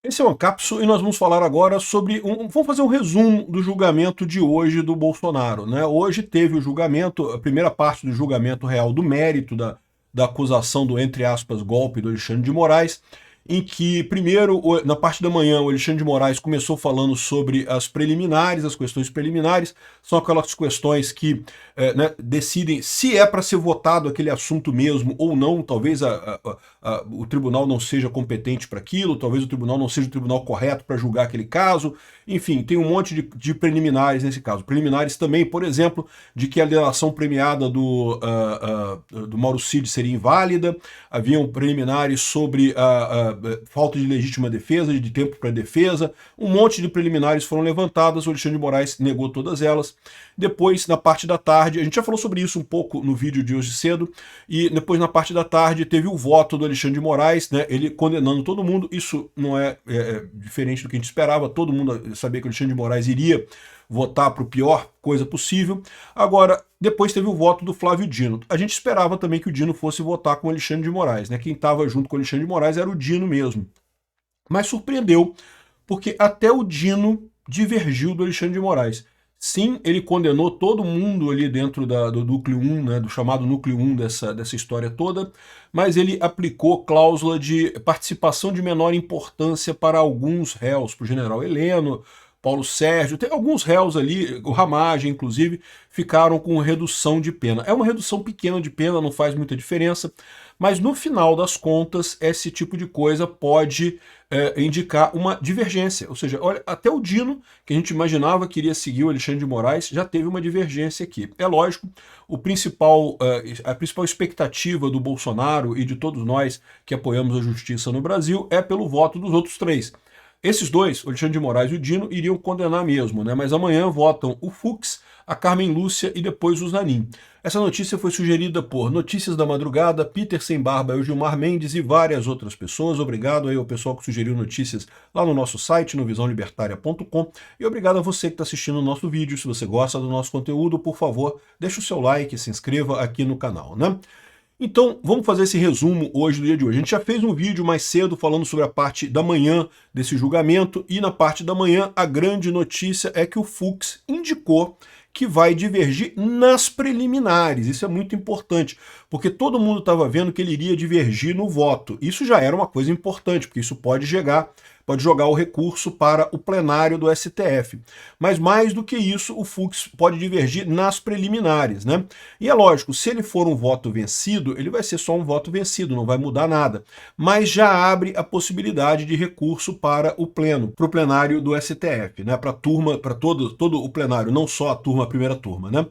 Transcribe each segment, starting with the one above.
Esse é uma cápsula e nós vamos falar agora sobre vamos fazer um resumo do julgamento de hoje do Bolsonaro, né? Hoje teve o julgamento, a primeira parte do julgamento real do mérito da acusação do, entre aspas, golpe do Alexandre de Moraes, em que, primeiro, na parte da manhã, o Alexandre de Moraes começou falando sobre as preliminares, as questões preliminares, são aquelas questões que né, decidem se é para ser votado aquele assunto mesmo ou não, talvez o tribunal não seja competente para aquilo, talvez o tribunal não seja o tribunal correto para julgar aquele caso, enfim, tem um monte de preliminares nesse caso. Preliminares também, por exemplo, de que a delação premiada do Mauro Cid seria inválida, haviam preliminares sobre a falta de legítima defesa, de tempo para defesa, um monte de preliminares foram levantadas, o Alexandre de Moraes negou todas elas. Depois, na parte da tarde, a gente já falou sobre isso um pouco no vídeo de hoje cedo, e depois na parte da tarde teve o voto do Alexandre de Moraes, né, ele condenando todo mundo, isso não é diferente do que a gente esperava, todo mundo sabia que o Alexandre de Moraes iria votar para o pior coisa possível. Agora, depois teve o voto do Flávio Dino. A gente esperava também que o Dino fosse votar com o Alexandre de Moraes, né? Quem estava junto com o Alexandre de Moraes era o Dino mesmo. Mas surpreendeu, porque até o Dino divergiu do Alexandre de Moraes. Sim, ele condenou todo mundo ali dentro do núcleo 1, né, do chamado núcleo 1 dessa história toda, mas ele aplicou cláusula de participação de menor importância para alguns réus, para o general Heleno, Paulo Sérgio, tem alguns réus ali, o Ramagem, inclusive, ficaram com redução de pena. É uma redução pequena de pena, não faz muita diferença, mas no final das contas, esse tipo de coisa pode indicar uma divergência. Ou seja, olha, até o Dino, que a gente imaginava que iria seguir o Alexandre de Moraes, já teve uma divergência aqui. É lógico, a principal expectativa do Bolsonaro e de todos nós que apoiamos a justiça no Brasil é pelo voto dos outros três. Esses dois, o Alexandre de Moraes e o Dino, iriam condenar mesmo, né? Mas amanhã votam o Fux, a Carmen Lúcia e depois o Zanin. Essa notícia foi sugerida por Notícias da Madrugada, Peter Sem Barba e o Gilmar Mendes e várias outras pessoas. Obrigado aí ao pessoal que sugeriu notícias lá no nosso site, no visãolibertaria.com. E obrigado a você que está assistindo o nosso vídeo. Se você gosta do nosso conteúdo, por favor, deixe o seu like e se inscreva aqui no canal, né? Então, vamos fazer esse resumo hoje do dia de hoje. A gente já fez um vídeo mais cedo falando sobre a parte da manhã desse julgamento e na parte da manhã a grande notícia é que o Fux indicou que vai divergir nas preliminares. Isso é muito importante, porque todo mundo estava vendo que ele iria divergir no voto. Isso já era uma coisa importante, porque isso pode jogar o recurso para o plenário do STF. Mas mais do que isso, o Fux pode divergir nas preliminares, né? E é lógico, se ele for um voto vencido, ele vai ser só um voto vencido, não vai mudar nada. Mas já abre a possibilidade de recurso para o pleno, para o plenário do STF, né? Para a turma, para todo o plenário, não só a primeira turma, né?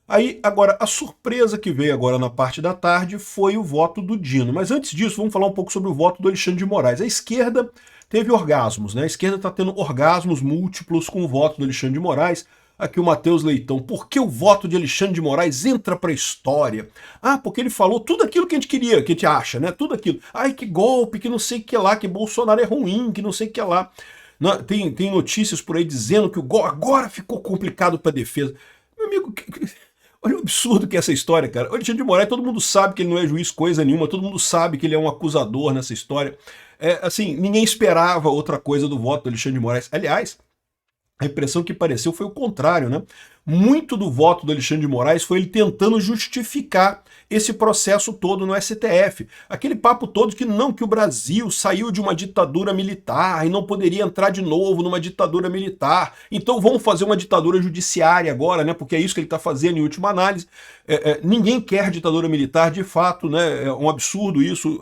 Aí, agora, a surpresa que veio agora na parte da tarde foi o voto do Dino. Mas antes disso, vamos falar um pouco sobre o voto do Alexandre de Moraes. A esquerda teve orgasmos, né? A esquerda está tendo orgasmos múltiplos com o voto do Alexandre de Moraes. Aqui o Matheus Leitão. Por que o voto de Alexandre de Moraes entra para a história? Ah, porque ele falou tudo aquilo que a gente queria, que a gente acha, né? Tudo aquilo. Ai, que golpe, que não sei o que lá, que Bolsonaro é ruim, que não sei o que lá. Tem notícias por aí dizendo que agora ficou complicado para a defesa. Meu amigo, olha o absurdo que é essa história, cara. O Alexandre de Moraes, todo mundo sabe que ele não é juiz coisa nenhuma, todo mundo sabe que ele é um acusador nessa história. Assim, ninguém esperava outra coisa do voto do Alexandre de Moraes. Aliás, a impressão que pareceu foi o contrário, né? Muito do voto do Alexandre de Moraes foi ele tentando justificar esse processo todo no STF. Aquele papo todo que não, que o Brasil saiu de uma ditadura militar e não poderia entrar de novo numa ditadura militar. Então vamos fazer uma ditadura judiciária agora, né? Porque é isso que ele está fazendo em última análise. Ninguém quer ditadura militar, de fato, né? É um absurdo isso.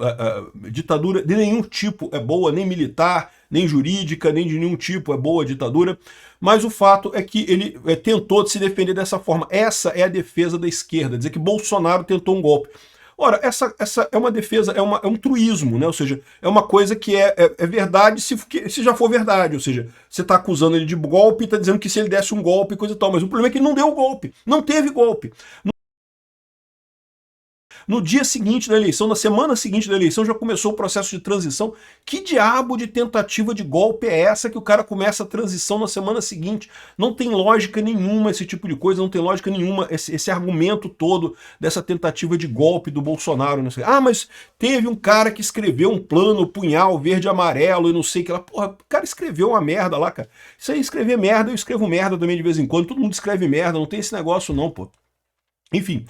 Ditadura de nenhum tipo é boa, nem militar, nem jurídica, nem de nenhum tipo é boa a ditadura. Mas o fato é que ele tentou se defender dessa forma. Essa é a defesa da esquerda, dizer que Bolsonaro tentou um golpe. Ora, essa é uma defesa, é um truísmo, né? Ou seja, é uma coisa que é verdade se já for verdade. Ou seja, você está acusando ele de golpe e está dizendo que se ele desse um golpe, coisa e tal. Mas o problema é que ele não deu o golpe, não teve golpe. No dia seguinte da eleição, na semana seguinte da eleição, já começou o processo de transição. Que diabo de tentativa de golpe é essa que o cara começa a transição na semana seguinte? Não tem lógica nenhuma esse tipo de coisa, não tem lógica nenhuma esse argumento todo dessa tentativa de golpe do Bolsonaro. Não sei. Ah, mas teve um cara que escreveu um plano, punhal, verde e amarelo e não sei o que lá. Porra, o cara escreveu uma merda lá, cara. Isso aí, escrever merda, eu escrevo merda também de vez em quando. Todo mundo escreve merda, não tem esse negócio não, pô. Enfim,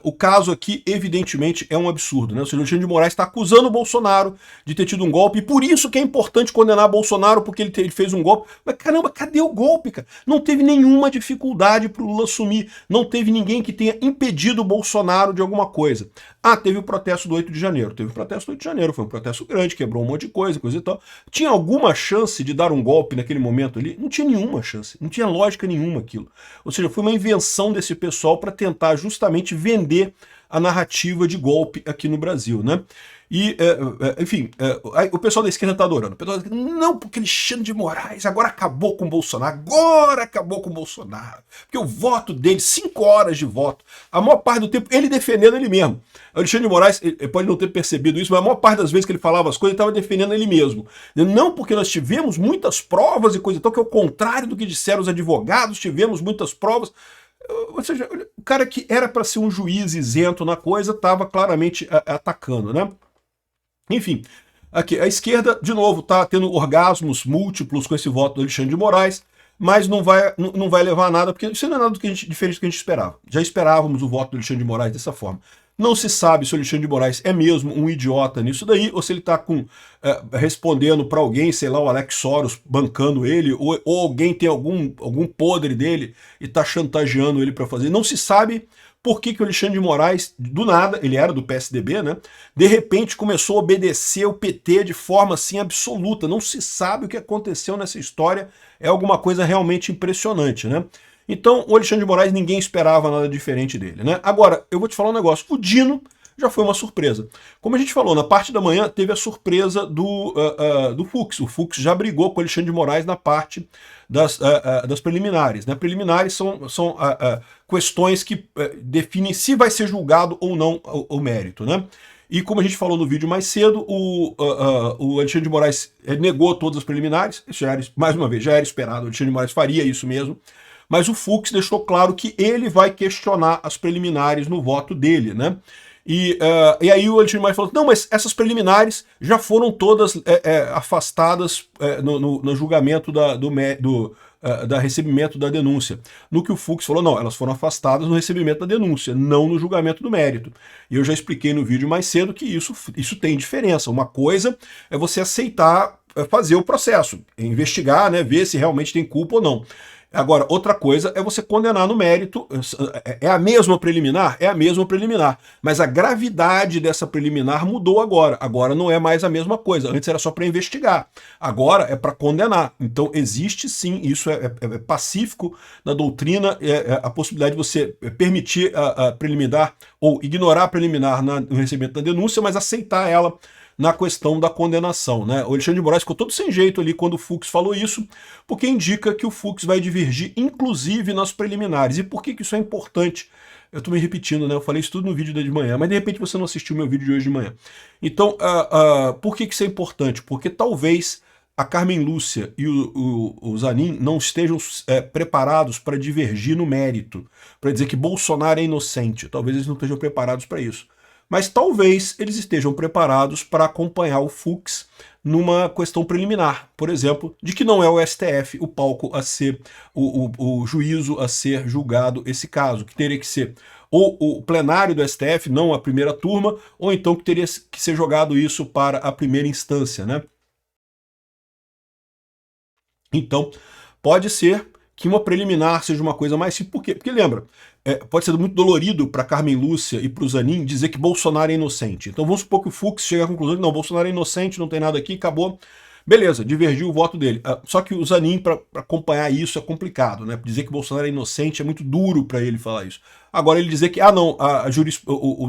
o caso aqui, evidentemente, é um absurdo, né? O senhor Alexandre de Moraes está acusando o Bolsonaro de ter tido um golpe, e por isso que é importante condenar Bolsonaro, porque ele fez um golpe. Mas caramba, cadê o golpe, cara? Não teve nenhuma dificuldade para o Lula assumir, não teve ninguém que tenha impedido o Bolsonaro de alguma coisa. Ah, teve o protesto do 8 de janeiro. Teve o protesto do 8 de janeiro, foi um protesto grande, quebrou um monte de coisa e tal. Tinha alguma chance de dar um golpe naquele momento ali? Não tinha nenhuma chance, não tinha lógica nenhuma aquilo. Ou seja, foi uma invenção desse pessoal para tentar justamente vender a narrativa de golpe aqui no Brasil, né? E, enfim, o pessoal da esquerda tá adorando. O pessoal diz, não, porque Alexandre de Moraes agora acabou com o Bolsonaro, agora acabou com o Bolsonaro. Porque o voto dele, 5 horas de voto, a maior parte do tempo ele defendendo ele mesmo. O Alexandre de Moraes, ele pode não ter percebido isso, mas a maior parte das vezes que ele falava as coisas, ele estava defendendo ele mesmo. Não porque nós tivemos muitas provas e coisa e tal, que é o contrário do que disseram os advogados, tivemos muitas provas. Ou seja, o cara que era para ser um juiz isento na coisa, estava claramente atacando, né? Enfim, aqui, a esquerda, de novo, está tendo orgasmos múltiplos com esse voto do Alexandre de Moraes, mas não vai levar a nada, porque isso não é nada diferente do que a gente esperava. Já esperávamos o voto do Alexandre de Moraes dessa forma. Não se sabe se o Alexandre de Moraes é mesmo um idiota nisso daí, ou se ele está respondendo para alguém, sei lá, o Alex Soros bancando ele, ou alguém tem algum podre dele e está chantageando ele para fazer. Não se sabe por que o Alexandre de Moraes, do nada, ele era do PSDB, né? De repente começou a obedecer o PT de forma assim absoluta. Não se sabe o que aconteceu nessa história, é alguma coisa realmente impressionante, né? Então, o Alexandre de Moraes, ninguém esperava nada diferente dele, né? Agora, eu vou te falar um negócio. O Dino já foi uma surpresa. Como a gente falou, na parte da manhã teve a surpresa do Fux. O Fux já brigou com o Alexandre de Moraes na parte das preliminares, né? Preliminares são questões que definem se vai ser julgado ou não o mérito, né? E como a gente falou no vídeo mais cedo, o Alexandre de Moraes negou todas as preliminares. Isso já era, mais uma vez, já era esperado. O Alexandre de Moraes faria isso mesmo. Mas o Fux deixou claro que ele vai questionar as preliminares no voto dele, né? E aí o Alexandre de Moraes falou, não, mas essas preliminares já foram todas afastadas no julgamento da recebimento da denúncia. No que o Fux falou, não, elas foram afastadas no recebimento da denúncia, não no julgamento do mérito. E eu já expliquei no vídeo mais cedo que isso tem diferença. Uma coisa é você aceitar fazer o processo, investigar, né, ver se realmente tem culpa ou não. Agora, outra coisa é você condenar no mérito. É a mesma preliminar? É a mesma preliminar. Mas a gravidade dessa preliminar mudou agora. Agora não é mais a mesma coisa. Antes era só para investigar. Agora é para condenar. Então existe sim, isso é pacífico na doutrina, a possibilidade de você permitir a preliminar ou ignorar a preliminar no recebimento da denúncia, mas aceitar ela na questão da condenação, né? O Alexandre de Moraes ficou todo sem jeito ali quando o Fux falou isso, porque indica que o Fux vai divergir, inclusive nas preliminares. E por que isso é importante? Eu estou me repetindo, né? Eu falei isso tudo no vídeo de manhã, mas de repente você não assistiu o meu vídeo de hoje de manhã. Então, por que isso é importante? Porque talvez a Carmen Lúcia e o Zanin não estejam preparados para divergir no mérito, para dizer que Bolsonaro é inocente. Talvez eles não estejam preparados para isso. Mas talvez eles estejam preparados para acompanhar o Fux numa questão preliminar, por exemplo, de que não é o STF o palco a ser, o juízo a ser julgado esse caso, que teria que ser ou o plenário do STF, não a primeira turma, ou então que teria que ser jogado isso para a primeira instância, né? Então, pode ser que uma preliminar seja uma coisa mais simples. Por quê? Porque lembra, pode ser muito dolorido para Carmen Lúcia e para o Zanin dizer que Bolsonaro é inocente. Então vamos supor que o Fux chegue à conclusão de não, Bolsonaro é inocente, não tem nada aqui, acabou. Beleza, divergiu o voto dele. Só que o Zanin, para acompanhar isso, é complicado, né? Dizer que Bolsonaro é inocente é muito duro para ele falar isso. Agora ele dizer que, não,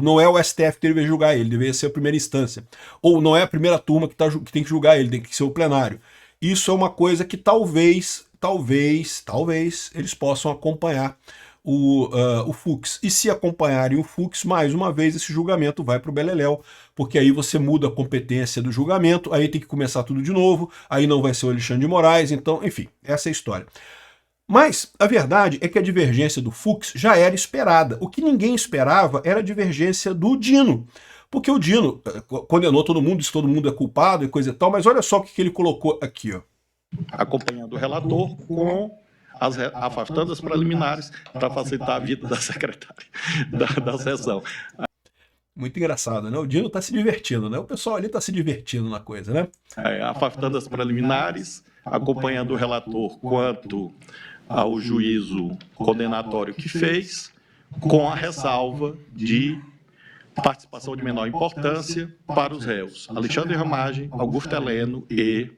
não é o STF que deveria julgar ele, deveria ser a primeira instância. Ou não é a primeira turma que tem que julgar ele, tem que ser o plenário. Isso é uma coisa que talvez eles possam acompanhar o Fux. E se acompanharem o Fux, mais uma vez esse julgamento vai para o beleléu, porque aí você muda a competência do julgamento, aí tem que começar tudo de novo, aí não vai ser o Alexandre de Moraes, então, enfim, essa é a história. Mas a verdade é que a divergência do Fux já era esperada. O que ninguém esperava era a divergência do Dino. Porque o Dino condenou todo mundo, disse que todo mundo é culpado e coisa e tal, mas olha só o que ele colocou aqui, ó. Acompanhando o relator com afastando as preliminares para facilitar a vida da secretária da sessão. Muito engraçado, né? O Dino está se divertindo, né? O pessoal ali está se divertindo na coisa, né? Afastando as preliminares, acompanhando o relator quanto ao juízo condenatório que fez, com a ressalva de participação de menor importância para os réus Alexandre Ramagem, Augusto Heleno e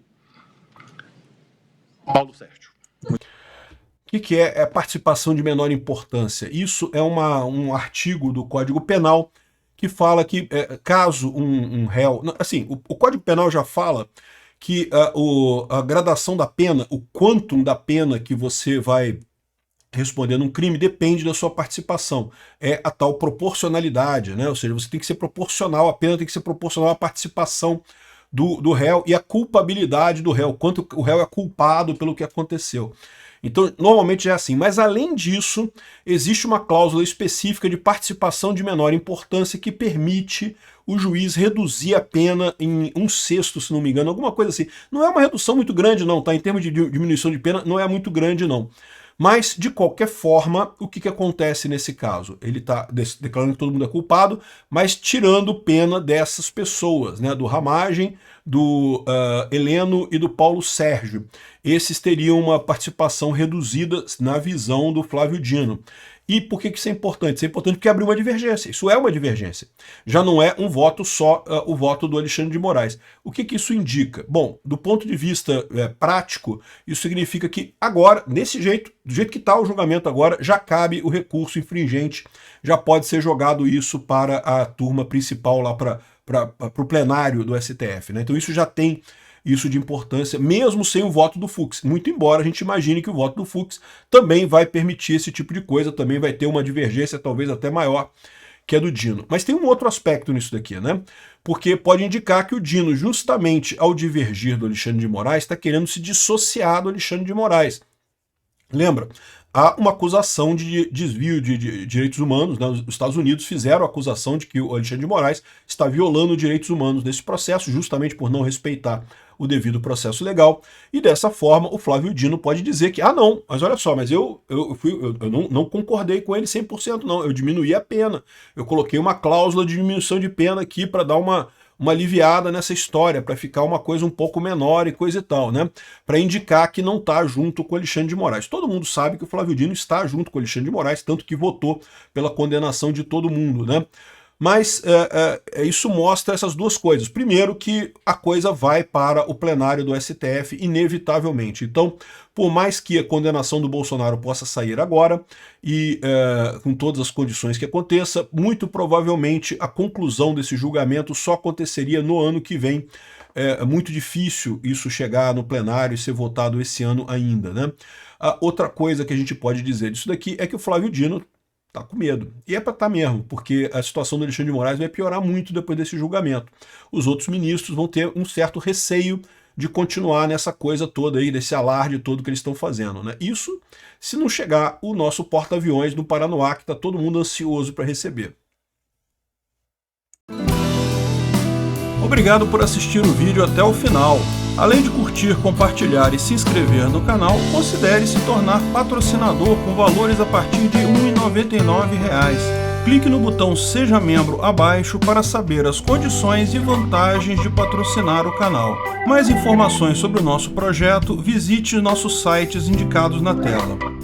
Paulo Sérgio. O que é participação de menor importância? Isso é um artigo do Código Penal que fala que caso um réu... Assim, o Código Penal já fala que a gradação da pena, o quantum da pena que você vai responder num crime depende da sua participação. É a tal proporcionalidade, né? Ou seja, você tem que ser proporcional, a pena tem que ser proporcional à participação do réu e à culpabilidade do réu, quanto o réu é culpado pelo que aconteceu. Então, normalmente é assim. Mas, além disso, existe uma cláusula específica de participação de menor importância que permite o juiz reduzir a pena em 1/6, se não me engano, alguma coisa assim. Não é uma redução muito grande, não, tá? Em termos de diminuição de pena, não é muito grande, não. Mas, de qualquer forma, o que acontece nesse caso? Ele está declarando que todo mundo é culpado, mas tirando pena dessas pessoas, né? Do Ramagem, do Heleno e do Paulo Sérgio. Esses teriam uma participação reduzida na visão do Flávio Dino. E por que isso é importante? Isso é importante porque abriu uma divergência. Isso é uma divergência. Já não é um voto só, o voto do Alexandre de Moraes. O que isso indica? Bom, do ponto de vista prático, isso significa que agora, desse jeito, do jeito que está o julgamento agora, já cabe o recurso infringente, já pode ser jogado isso para a turma principal lá para o plenário do STF, né? Então isso já tem isso de importância, mesmo sem o voto do Fux. Muito embora a gente imagine que o voto do Fux também vai permitir esse tipo de coisa, também vai ter uma divergência talvez até maior que a do Dino. Mas tem um outro aspecto nisso daqui, né? Porque pode indicar que o Dino, justamente ao divergir do Alexandre de Moraes, está querendo se dissociar do Alexandre de Moraes. Lembra? Há uma acusação de desvio de direitos humanos, né? Os Estados Unidos fizeram a acusação de que o Alexandre de Moraes está violando direitos humanos nesse processo, justamente por não respeitar o devido processo legal, e dessa forma o Flávio Dino pode dizer que, não, mas olha só, mas eu não concordei com ele 100% não, eu diminuí a pena, eu coloquei uma cláusula de diminuição de pena aqui para dar uma aliviada nessa história, para ficar uma coisa um pouco menor e coisa e tal, né? Para indicar que não está junto com o Alexandre de Moraes. Todo mundo sabe que o Flávio Dino está junto com o Alexandre de Moraes, tanto que votou pela condenação de todo mundo, né? Mas isso mostra essas duas coisas. Primeiro, que a coisa vai para o plenário do STF, inevitavelmente. Então, por mais que a condenação do Bolsonaro possa sair agora, e com todas as condições que aconteça, muito provavelmente a conclusão desse julgamento só aconteceria no ano que vem. É muito difícil isso chegar no plenário e ser votado esse ano ainda, né? A outra coisa que a gente pode dizer disso daqui é que o Flávio Dino tá com medo. E é para estar mesmo, porque a situação do Alexandre de Moraes vai piorar muito depois desse julgamento. Os outros ministros vão ter um certo receio de continuar nessa coisa toda aí, desse alarde todo que eles estão fazendo, né? Isso se não chegar o nosso porta-aviões no Paranoá, que está todo mundo ansioso para receber. Obrigado por assistir o vídeo até o final. Além de curtir, compartilhar e se inscrever no canal, considere se tornar patrocinador com valores a partir de R$ 1,99. Clique no botão Seja Membro abaixo para saber as condições e vantagens de patrocinar o canal. Mais informações sobre o nosso projeto, visite nossos sites indicados na tela.